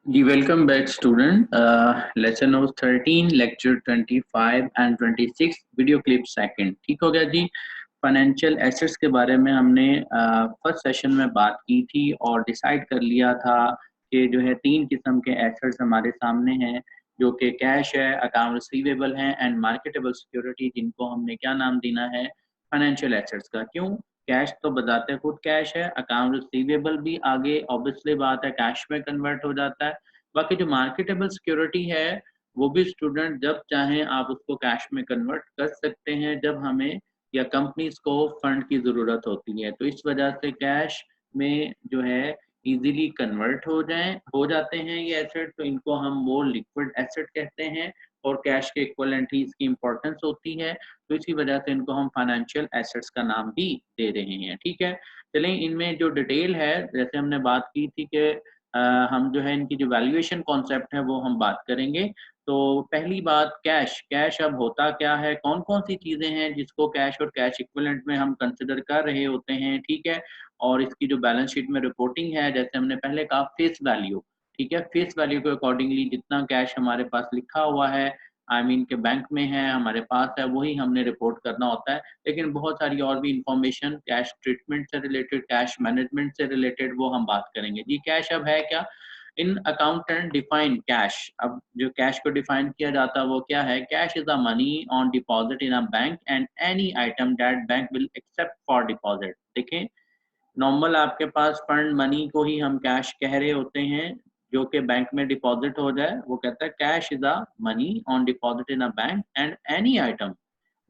Ji welcome back student. Lesson number 13 lecture 25 and 26 video clip second. ठीक हो गया जी। Financial assets के बारे में हमने फर्स्ट सेशन में बात की थी और डिसाइड कर लिया था कि जो है तीन किस्म के एसेट्स हमारे सामने हैं, जो कि कैश है, अकाउंट रिसीवेबल है एंड मार्केटेबल सिक्योरिटी, जिनको हमने क्या नाम देना है, फाइनेंशियल एसेट्स का। क्यों? कैश तो बताते खुद कैश है, अकाउंट रिसीवेबल भी आगे ऑब्वियसली बात है कैश में कन्वर्ट हो जाता है। बाकी जो मार्केटेबल सिक्योरिटी है वो भी स्टूडेंट जब चाहें आप उसको कैश में कन्वर्ट कर सकते हैं, जब हमें या कंपनीज को फंड की ज़रूरत होती है। तो इस वजह से कैश में जो है इजीली कन्वर्ट हो जाते हैं ये एसेट, तो इनको हम मोर लिक्विड एसेट कहते हैं और कैश के इक्वलेंट ही इसकी इंपॉर्टेंस होती है। तो इसी वजह से इनको हम फाइनेंशियल एसेट्स का नाम भी दे रहे हैं। ठीक है, चलें इनमें जो डिटेल है, जैसे हमने बात की थी कि हम जो है इनकी जो वैल्यूएशन कॉन्सेप्ट है वो हम बात करेंगे। तो पहली बात, कैश। कैश अब होता क्या है, कौन कौन सी चीज़ें हैं जिसको कैश और कैश इक्विवेलेंट में हम कंसिडर कर रहे होते हैं। ठीक है, और इसकी जो बैलेंस शीट में रिपोर्टिंग है, जैसे हमने पहले कहा फेस वैल्यू। ठीक है, फेस वैल्यू के अकॉर्डिंगली जितना कैश हमारे पास लिखा हुआ है, आई मीन के बैंक में है, हमारे पास है, वही हमने रिपोर्ट करना होता है। लेकिन बहुत सारी और भी इंफॉर्मेशन कैश ट्रीटमेंट से रिलेटेड, कैश मैनेजमेंट से रिलेटेड, वो हम बात करेंगे जी। कैश अब है क्या? इन अकाउंटेंट डिफाइन कैश। अब जो कैश को डिफाइन किया जाता है वो क्या है? Cash is a money on deposit in a bank and any item that bank will except for deposit. देखें, नॉर्मल आपके पास फंड मनी को ही हम कैश कह रहे होते हैं, जो कि बैंक में डिपॉजिट हो जाए, वो कहता है cash is a money on deposit in a bank and any item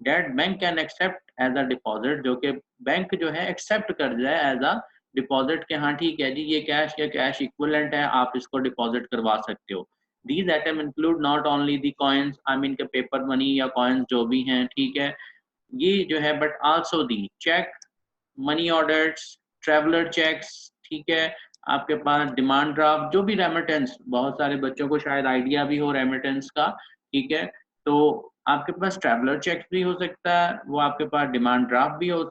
that bank can accept as a deposit, जो कि बैंक जो है एक्सेप्ट कर जाए एज अ डिपॉजिट के, हाँ ठीक है जी ये कैश या कैश इक्विवेलेंट है, आप इसको डिपॉजिट करवा सकते हो। These item include not only the coins, I mean के पेपर मनी या कॉइन्स जो भी हैं, ठीक है, ये जो है, but also the cheque, money orders, traveller cheques, ठीक है, आपके पास डिमांड ड्राफ्ट, जो भी रेमिटेंस, बहुत सारे बच्चों को शायद आइडिया भी हो रेमिटेंस का। ठीक है, तो आपके पास ट्रैवलर चेक्स भी हो सकता है, वो आपके पास डिमांड ड्राफ्ट भी हो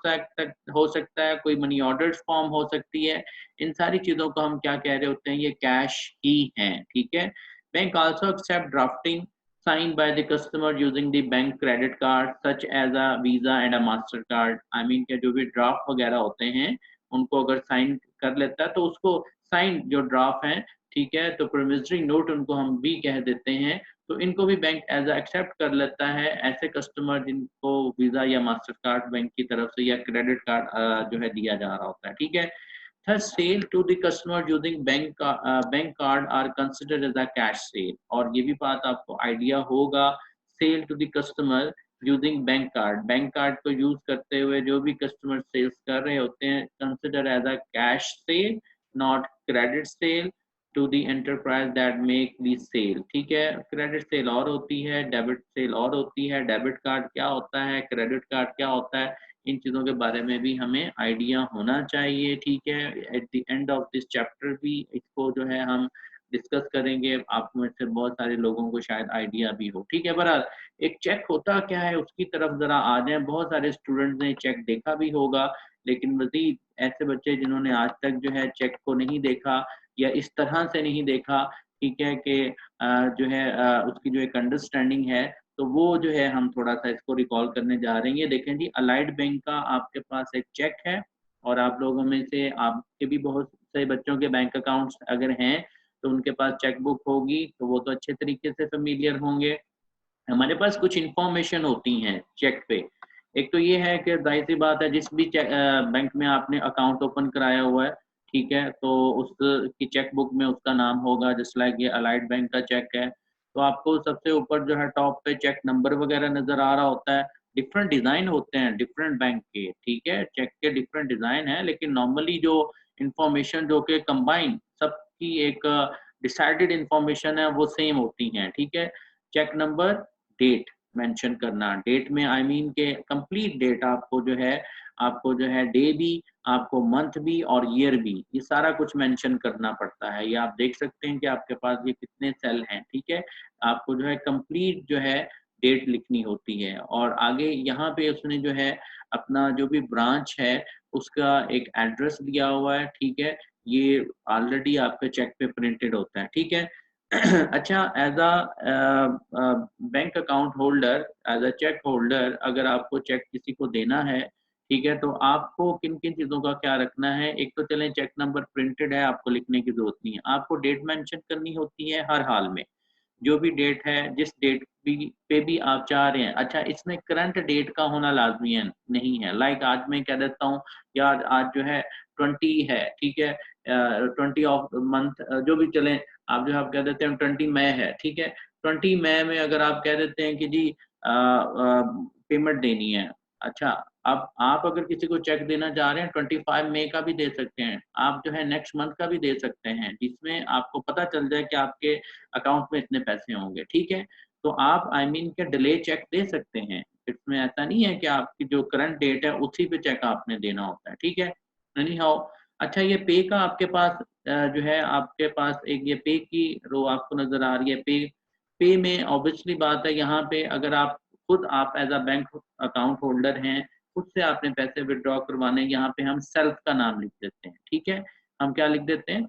सकता है, कोई मनी ऑर्डर्स फॉर्म हो सकती है। इन सारी चीज़ों को हम क्या कह रहे होते हैं? ये कैश ही हैं। ठीक है, bank also accept drafting signed by the customer using the bank credit card such as a visa and a mastercard। I mean के जो भी ड्राफ्ट वगैरह होते हैं उनको अगर साइन कर लेता है तो उसको साइन जो ड्राफ्ट है, ठीक है, तो प्रोमिसरी नोट उनको हम भी कह देते हैं। तो इनको भी बैंक एज एक्सेप्ट कर लेता है, ऐसे कस्टमर जिनको वीजा या मास्टर कार्ड बैंक की तरफ से या क्रेडिट कार्ड जो है दिया जा रहा होता है। ठीक है, Thus, sale to the customer using bank card are considered as a cash sale। और ये भी बात आपको आइडिया होगा, sale to the customer using bank card को यूज करते हुए जो भी कस्टमर सेल्स कर रहे होते हैं, consider as a cash sale, not credit sale to the enterprise that make the sale. ठीक है, क्रेडिट सेल और होती है, डेबिट सेल और होती है। डेबिट कार्ड क्या होता है, क्रेडिट कार्ड क्या होता है, इन चीज़ों के बारे में भी हमें आइडिया होना चाहिए। ठीक है, at the end of this chapter भी इसको जो है हम डिस्कस करेंगे, आप में से बहुत सारे लोगों को शायद आइडिया भी हो। ठीक है, बहरहाल एक चेक होता क्या है उसकी तरफ ज़रा आ जाए। बहुत सारे स्टूडेंट्स ने चेक देखा भी होगा, लेकिन मज़ीद ऐसे बच्चे जिन्होंने आज तक जो है चेक को नहीं देखा या इस तरह से नहीं देखा, ठीक है, कि जो है उसकी जो एक अंडरस्टैंडिंग है, तो वो जो है हम थोड़ा-सा इसको रिकॉल करने जा रहे हैं। ये देखें जी, अलाइड बैंक का आपके पास एक चेक है और आप लोगों में से आपके भी बहुत से बच्चों के बैंक अकाउंट्स अगर हैं, तो उनके पास चेक बुक होगी, तो वो तो अच्छे तरीके से फ़ैमिलियर होंगे। हमारे पास कुछ इन्फॉर्मेशन होती हैं चेक पे। एक तो ये है कि ज़ाहिर-सी बात है, जिस भी बैंक में आपने अकाउंट ओपन कराया हुआ है, ठीक है, तो उसकी चेक बुक में उसका नाम होगा, जस्ट लाइक ये अलाइड बैंक का चेक है। तो आपको सबसे ऊपर जो है टॉप पे चेक नंबर वगैरह नज़र आ रहा होता है। डिफरेंट डिज़ाइन होते हैं डिफरेंट बैंक के, ठीक है, चेक के डिफरेंट डिज़ाइन हैं, लेकिन नॉर्मली जो इन्फॉर्मेशन जो कि कंबाइन सबकी एक डिसाइडेड इन्फॉर्मेशन है वो सेम होती हैं। ठीक है, चेक नंबर, डेट मेंशन करना, डेट में आई मीन के कंप्लीट डेट आपको जो है डे भी, आपको मंथ भी और ईयर भी, ये सारा कुछ मेंशन करना पड़ता है। ये आप देख सकते हैं कि आपके पास ये कितने सेल हैं। ठीक है, आपको जो है कंप्लीट जो है डेट लिखनी होती है और आगे यहाँ पे उसने जो है अपना जो भी ब्रांच है उसका एक एड्रेस दिया हुआ है। ठीक है, ये ऑलरेडी आपके चेक पे प्रिंटेड होता है, ठीक है। अच्छा, as a bank account holder, as a cheque holder, अगर आपको चेक किसी को देना है, ठीक है, तो आपको किन किन चीज़ों का क्या रखना है। एक तो चलें चेक नंबर प्रिंटेड है, आपको लिखने की जरूरत नहीं है। आपको डेट मेंशन करनी होती है हर हाल में, जो भी डेट है, जिस डेट पे भी आप चाह रहे हैं। अच्छा, इसमें करंट डेट का होना लाजमी है नहीं है। लाइक आज मैं कह देता हूँ यार, आज जो है 20 है, ठीक है, 20 ऑफ मंथ जो भी चले, आप जो है आप कह देते हैं 20 मई है, ठीक है। 20 मई में अगर आप कह देते हैं कि जी पेमेंट देनी है। अच्छा, अब आप अगर किसी को चेक देना चाह रहे हैं 25 मई का भी दे सकते हैं, आप जो है नेक्स्ट मंथ का भी दे सकते हैं, जिसमें आपको पता चल जाए कि आपके अकाउंट में इतने पैसे होंगे, ठीक है। तो आप आई मीन के डिले चेक दे सकते हैं। इसमें ऐसा नहीं है कि आपकी जो करंट डेट है उसी पे चेक आपने देना होता है, ठीक है। एनी हाउ, अच्छा, ये पे का आपके पास जो है आपके पास एक ये पे की रो आपको नज़र आ रही है। पे पे में ऑब्वियसली बात है, यहाँ पे अगर आप खुद आप as a bank account holder हैं, खुद से आपने पैसे विथड्रॉ करवाने, यहाँ पे हम सेल्फ का नाम लिख देते हैं, ठीक है। हम क्या लिख देते हैं?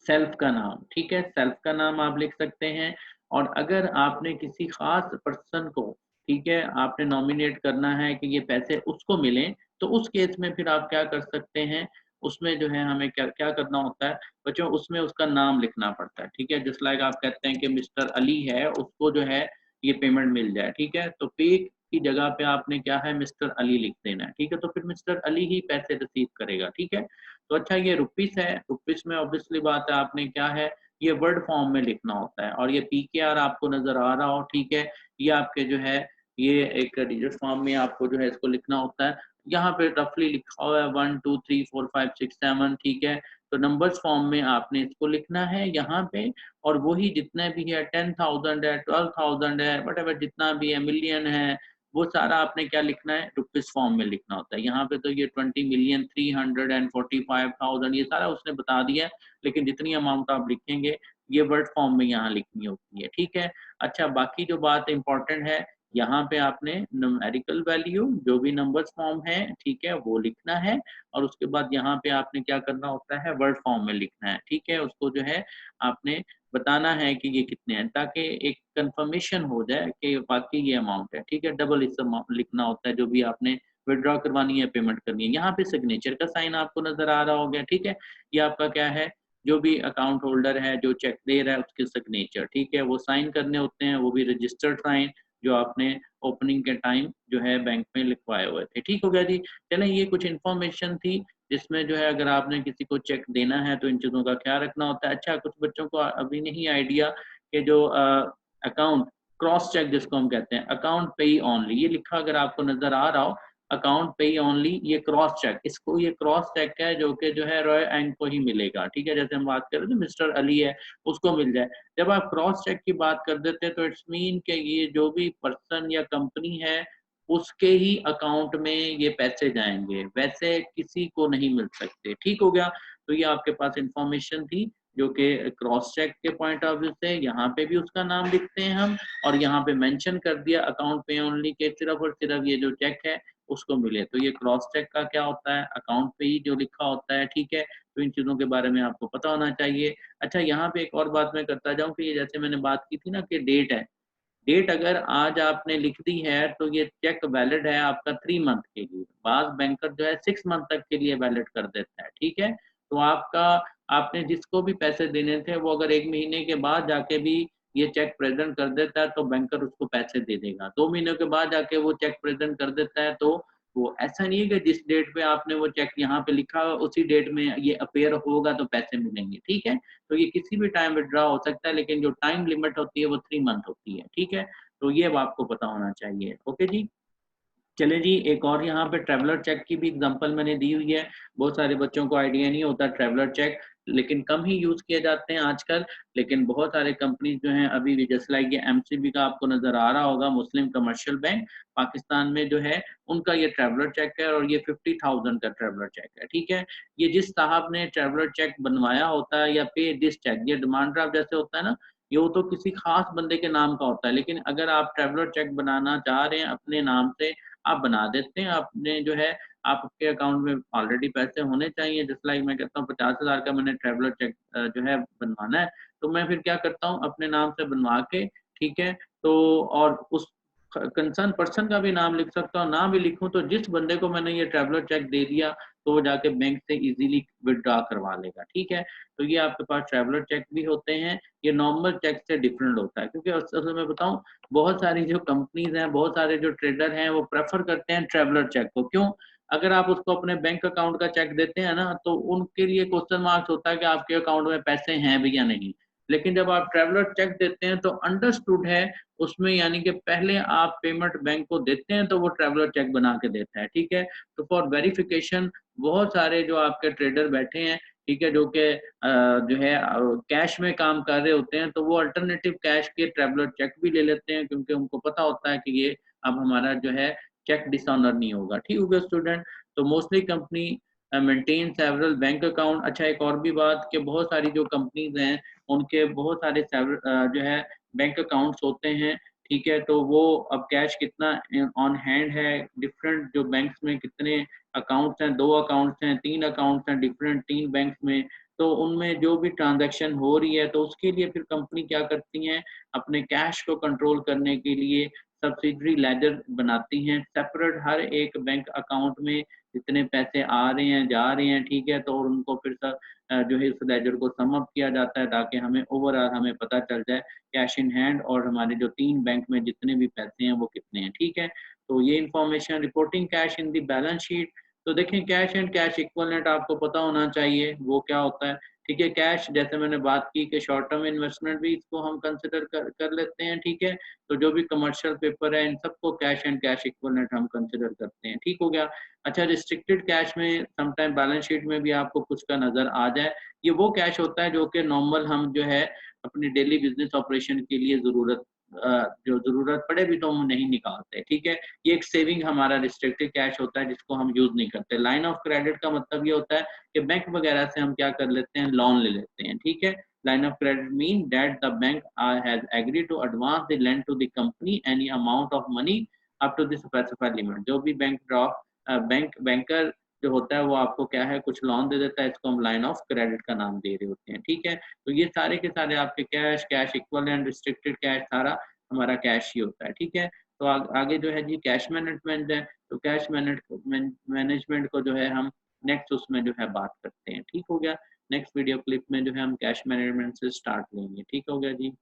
सेल्फ का नाम, ठीक है, सेल्फ का नाम आप लिख सकते हैं। और अगर आपने किसी खास पर्सन को, ठीक है, आपने नॉमिनेट करना है कि ये पैसे उसको मिलें, तो उस केस में फिर आप क्या कर सकते हैं, उसमें जो है हमें क्या क्या करना होता है बच्चों, उसमें उसका नाम लिखना पड़ता है, ठीक है। जस्ट लाइक आप कहते हैं कि मिस्टर अली है, उसको जो है ये पेमेंट मिल जाए, ठीक है, तो पे की जगह पे आपने क्या है, मिस्टर अली लिख देना है, ठीक है। तो फिर मिस्टर अली ही पैसे रिसीव करेगा, ठीक है। तो अच्छा, ये रुपीस है, रुपीस में ऑब्वियसली बात है आपने क्या है, ये वर्ड फॉर्म में लिखना होता है। और ये पीकेआर आपको नज़र आ रहा हो, ठीक है, ये आपके जो है ये एक डिजिट फॉर्म में आपको जो है इसको लिखना होता है। यहाँ पे रफली लिखा हुआ है 1 2 3 4 5 6 7, ठीक है। तो नंबर्स फॉर्म में आपने इसको लिखना है यहाँ पे। और वही जितने भी है, 10,000 है, 12,000 है, वट जितना भी है, मिलियन है, वो सारा आपने क्या लिखना है, रुपीस फॉर्म में लिखना होता है। यहाँ पे तो ये 20,345,000 ये सारा उसने बता दिया है, लेकिन जितनी अमाउंट आप लिखेंगे ये वर्ड फॉर्म में यहाँ लिखनी होती है, ठीक है। अच्छा, बाकी जो बात इंपॉर्टेंट है, यहाँ पे आपने न्यूमेरिकल वैल्यू जो भी नंबर्स फॉर्म है, ठीक है, वो लिखना है। और उसके बाद यहाँ पे आपने क्या करना होता है, वर्ड फॉर्म में लिखना है, ठीक है। उसको जो है आपने बताना है कि ये कितने हैं, ताकि एक कंफर्मेशन हो जाए कि वाकई ये अमाउंट है, ठीक है। डबल इस अमाउंट लिखना होता है जो भी आपने विथड्रॉ करवानी है, पेमेंट करनी है। यहाँ पे सिग्नेचर का साइन आपको नजर आ रहा होगा, ठीक है। ये आपका क्या है, जो भी अकाउंट होल्डर है जो चेक दे रहा है उसके सिग्नेचर, ठीक है, वो साइन करने होते हैं, वो भी रजिस्टर्ड साइन जो आपने ओपनिंग के टाइम जो है बैंक में लिखवाए हुए थे, ठीक हो गया जी। चलें, ये कुछ इन्फॉर्मेशन थी जिसमें जो है अगर आपने किसी को चेक देना है तो इन चीज़ों का ख्याल रखना होता है। अच्छा, कुछ बच्चों को अभी नहीं आइडिया कि जो अकाउंट क्रॉस चेक जिसको हम कहते हैं, अकाउंट पे ओनली, ये लिखा अगर आपको नजर आ रहा हो, अकाउंट पे ओनली, ये क्रॉस चेक, इसको ये क्रॉस चेक है जो कि जो है रॉय एंड को ही मिलेगा, ठीक है। जैसे हम बात कर रहे थे मिस्टर अली है, उसको मिल जाए। जब आप क्रॉस चेक की बात कर देते हैं तो इट्स मीन कि ये जो भी पर्सन या कंपनी है उसके ही अकाउंट में ये पैसे जाएंगे, वैसे किसी को नहीं मिल सकते, ठीक हो गया। तो ये आपके पास इंफॉर्मेशन थी जो कि क्रॉस चेक के पॉइंट ऑफ व्यू से, यहाँ पे भी उसका नाम लिखते हैं हम, और यहाँ पे मेंशन कर दिया अकाउंट पे ओनली के सिर्फ और सिर्फ ये जो चेक है उसको मिले। तो ये क्रॉस चेक का क्या होता है, अकाउंट पे ही जो लिखा होता है, ठीक है। तो इन चीज़ों के बारे में आपको पता होना चाहिए। अच्छा, यहाँ पे एक और बात मैं करता जाऊँ कि ये जैसे मैंने बात की थी ना कि डेट है, डेट अगर आज आपने लिख दी है तो ये चेक वैलिड है आपका 3 मंथ के लिए। बाज़ बैंकर जो है 6 मंथ तक के लिए वैलिड कर देता है, ठीक है। तो आपका, आपने जिसको भी पैसे देने थे वो अगर 1 महीने के बाद जाके भी ये चेक प्रेज़ेंट कर देता है तो बैंकर उसको पैसे दे देगा। 2 महीनों के बाद जाके वो चेक प्रेज़ेंट कर देता है तो वो ऐसा नहीं है कि जिस डेट पे आपने वो चेक यहाँ पे लिखा उसी डेट में ये अपीयर होगा तो पैसे मिलेंगे, ठीक है। तो ये किसी भी टाइम विथड्रॉ हो सकता है, लेकिन जो टाइम लिमिट होती है वो 3 मंथ होती है, ठीक है। तो ये आपको पता होना चाहिए, ओके जी। चलिए जी, एक और यहाँ पे ट्रैवलर चेक की भी एग्जांपल मैंने दी हुई है। बहुत सारे बच्चों को आइडिया नहीं होता ट्रैवलर चेक, लेकिन कम ही यूज़ किए जाते हैं आजकल। लेकिन बहुत सारे कंपनीज जो हैं अभी भी, जैसे लाइक ये एमसीबी का आपको नज़र आ रहा होगा, मुस्लिम कमर्शियल बैंक पाकिस्तान में जो है, उनका ये ट्रैवलर चेक है और ये 50,000 का ट्रैवलर चेक है, ठीक है। ये जिस साहब ने ट्रैवलर चेक बनवाया होता है या पे दिस चेक, ये डिमांड ड्राफ्ट जैसे होता है ना, ये वो तो किसी खास बंदे के नाम का होता है। लेकिन अगर आप ट्रैवलर चेक बनाना चाह रहे हैं अपने नाम से, आप बना देते हैं। आपने जो है आपके अकाउंट में ऑलरेडी पैसे होने चाहिए। जस्ट लाइक मैं कहता हूँ 50,000 का मैंने ट्रैवलर चेक जो है बनवाना है, तो मैं फिर क्या करता हूँ अपने नाम से बनवा के, ठीक है, तो और उस कंसर्न पर्सन का भी नाम लिख सकता हूँ, ना भी लिखूँ तो जिस बंदे को मैंने ये ट्रैवलर चेक दे दिया तो वो जाके बैंक से इजीली विथड्रॉ करवा लेगा, ठीक है। तो ये आपके पास ट्रैवलर चेक भी होते हैं, ये नॉर्मल चेक से डिफरेंट होता है, क्योंकि असल में बताऊँ बहुत सारी जो कंपनीज हैं, बहुत सारे जो ट्रेडर हैं वो प्रेफर करते हैं ट्रैवलर चेक को। क्यों? अगर आप उसको अपने बैंक अकाउंट का चेक देते हैं ना, तो उनके लिए क्वेश्चन मार्क्स होता है कि आपके अकाउंट में पैसे हैं भी या नहीं। लेकिन जब आप ट्रैवलर चेक देते हैं तो अंडरस्टूड है उसमें, यानी कि पहले आप पेमेंट बैंक को देते हैं तो वो ट्रैवलर चेक बना के देता है, ठीक है। तो फॉर वेरिफिकेशन बहुत सारे जो आपके ट्रेडर बैठे हैं, ठीक है, जो कि जो है कैश में काम कर रहे होते हैं, तो वो अल्टरनेटिव कैश के ट्रैवलर चेक भी ले लेते हैं, क्योंकि उनको पता होता है कि ये अब हमारा जो है चेक डिसऑनर नहीं होगा, ठीक हो गया स्टूडेंट। तो mostly company maintain several bank account. अच्छा, एक और भी बात कि बहुत सारी जो कंपनीज हैं उनके बहुत सारे जो है बैंक अकाउंट्स होते हैं, ठीक है। तो वो अब कैश कितना ऑन हैंड है, डिफरेंट जो बैंक्स में कितने अकाउंट्स हैं, 2 अकाउंट्स हैं, 3 अकाउंट्स हैं डिफरेंट 3 बैंक्स में, तो उनमें जो भी ट्रांजैक्शन हो रही है तो उसके लिए फिर कंपनी क्या करती हैं, अपने कैश को कंट्रोल करने के लिए सब्सिडरी लेजर बनाती हैं सेपरेट, हर एक बैंक अकाउंट में जितने पैसे आ रहे हैं जा रहे हैं, ठीक है। तो और उनको फिर सब जो है इस लेजर को सम अप किया जाता है ताकि हमें ओवरऑल हमें पता चल जाए कैश इन हैंड और हमारे जो 3 बैंक में जितने भी पैसे हैं वो कितने हैं, ठीक है। तो ये information reporting cash in the balance sheet. तो देखें कैश एंड कैश इक्विवेलेंट आपको पता होना चाहिए वो क्या होता है, ठीक है। कैश जैसे मैंने बात की कि शॉर्ट टर्म इन्वेस्टमेंट भी इसको हम कंसिडर कर लेते हैं, ठीक है। तो जो भी कमर्शियल पेपर है इन सबको कैश एंड कैश इक्विवेलेंट हम कंसिडर करते हैं, ठीक हो गया। अच्छा, रिस्ट्रिक्टेड कैश में समटाइम बैलेंस शीट में भी आपको कुछ का नजर आ जाए, ये वो कैश होता है जो कि नॉर्मल हम जो है अपनी डेली बिजनेस ऑपरेशन के लिए जो ज़रूरत पड़े भी तो हम नहीं निकालते, ठीक है। ये एक सेविंग हमारा रिस्ट्रिक्टेड कैश होता है जिसको हम यूज़ नहीं करते। लाइन ऑफ क्रेडिट का मतलब ये होता है कि बैंक वगैरह से हम क्या कर लेते हैं, लोन ले लेते हैं, ठीक है। Line of credit mean that the bank has agreed to advance the lend to the company any amount of money up to the specified limit. जो भी बैंकर जो होता है वो आपको क्या है कुछ लोन दे देता है, इसको हम लाइन ऑफ क्रेडिट का नाम दे रहे होते हैं, ठीक है। तो ये सारे के सारे आपके cash, cash equivalent, restricted cash सारा हमारा कैश ही होता है, ठीक है। तो आगे जो है जी कैश मैनेजमेंट है, तो कैश मैनेजमेंट को जो है हम नेक्स्ट उसमें जो है बात करते हैं, ठीक हो गया। नेक्स्ट वीडियो क्लिप में जो है हम कैश मैनेजमेंट से स्टार्ट लेंगे, ठीक हो गया जी।